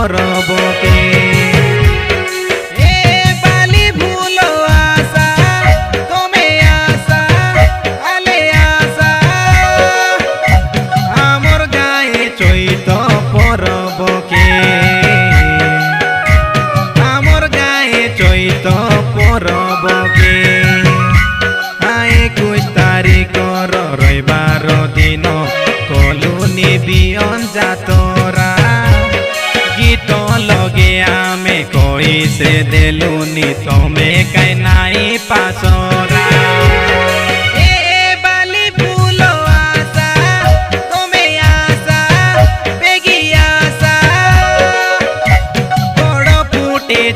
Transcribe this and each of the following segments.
পরবকে পরবকে 21 তারিখর রবিবার দিন কলুনি বিয়ন যাতরা গীত লগে আমি কইছে দেলুনি তমে কাই নাই পাসরা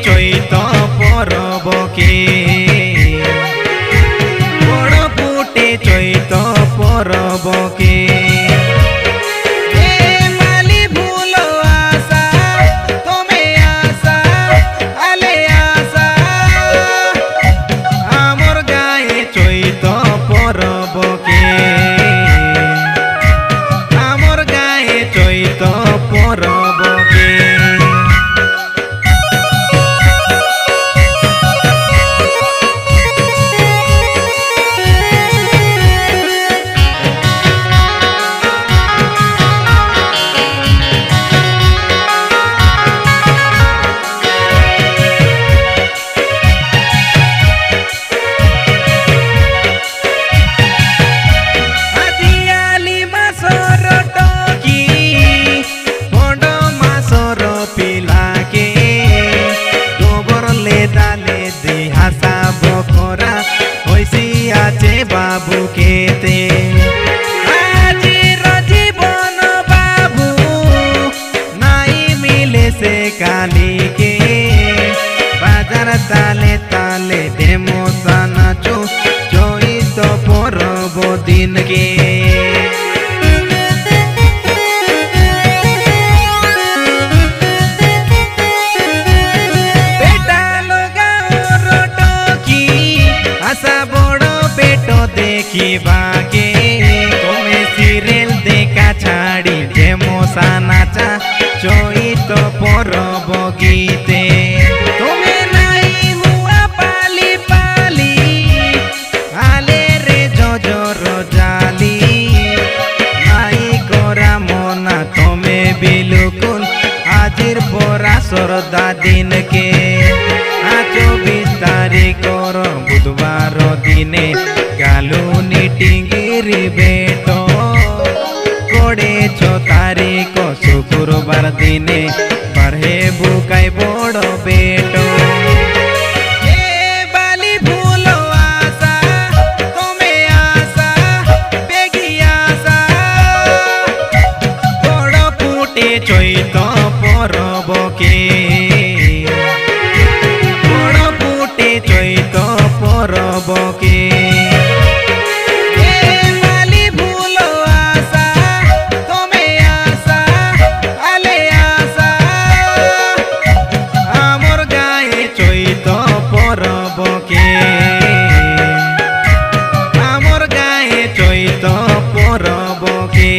চৈত পরবকে বড় ফুটে চৈত পরবকে আমার গায়ে চৈত পরবকে আমার গায়ে চৈত পরবকে বাবু কেতে আজির জীবন বাবু নাই মিলেছে কালিকে বাজার তালে তালে দেমোসা নাচো চৈত পরব দিনকে দেখিবাকে তুমি সিরিয়াল দেখা ছাড়ি দেমোসা নাচা চৈত পরব গীতে তুমি নাই হুয়া পালি পালি আলে রে জজর জালি নাই করা মনা তুমি বিলকুল আজির পরা সরদা দিনকে 24 তারিখর বুধবার দিনে গালুনি টিঙ্গিরি বেট 26 তারিখ শুক্রবার দিনে বাড়ে বুকাই বড় বেট চৈত পরবকে বড় ফুটে চৈত পরবকে আমার গায়ে চৈত পরবকে আমার গায়ে চৈত পরবকে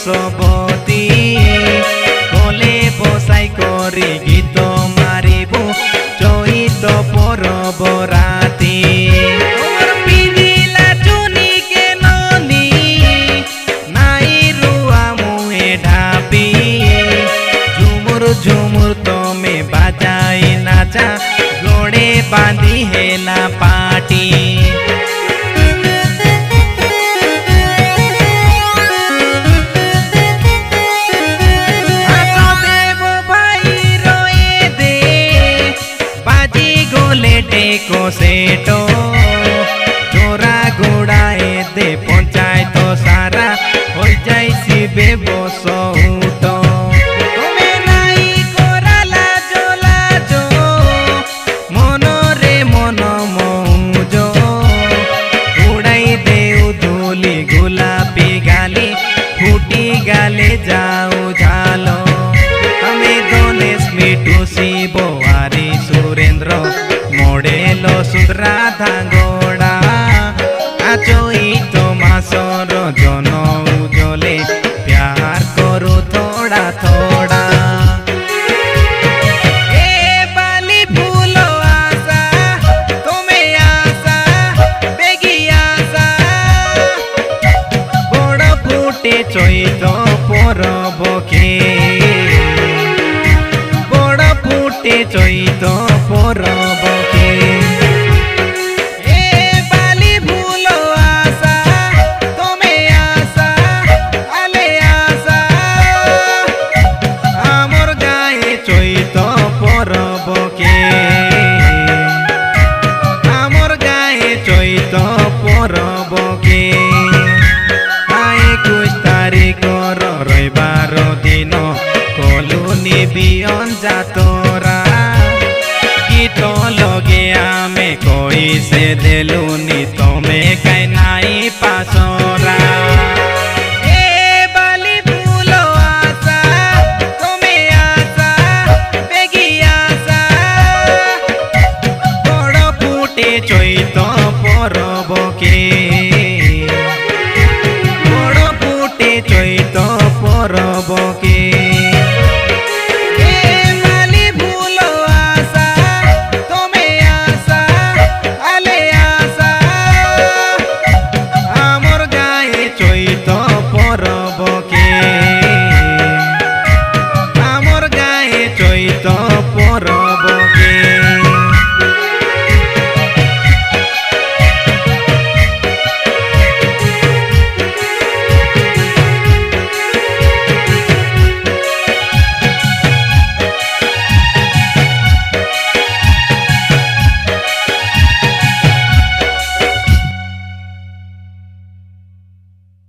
সবতি কোলে বসাই করে গীত মারিব চৈত পরব রাতি পিদিলা চুনি কে ননি নাই রুয়া মুহে ঢাপি ঝুমুর ঝুমুর তমে বাজাই নাচা গোড়ে বাঁধি হেলা পাটি को सेटो चोरा गोड़ाए दे पंचायत सारा हो जाइसी बेबस उठो तुम्हें नहीं कोराला টুসি বোয়ারি সুরেন্দ্র মডেলো সুদ্রা ধাঙ্গড়া চৈত মাসর জন উজলে প্যার করু থোড়া থোড়া চৈত পরবকে বড় ফুটে চৈত পরবকে বালি ভুল আশা তুমি আশা আলে আশা আমর গায়ে চৈত পরবকে আমর গায়ে চৈত পরবকে রবিবার দিন কলুনি বিয়ন যাতরা গীত লগে আমি কইসে দেলুনি তমে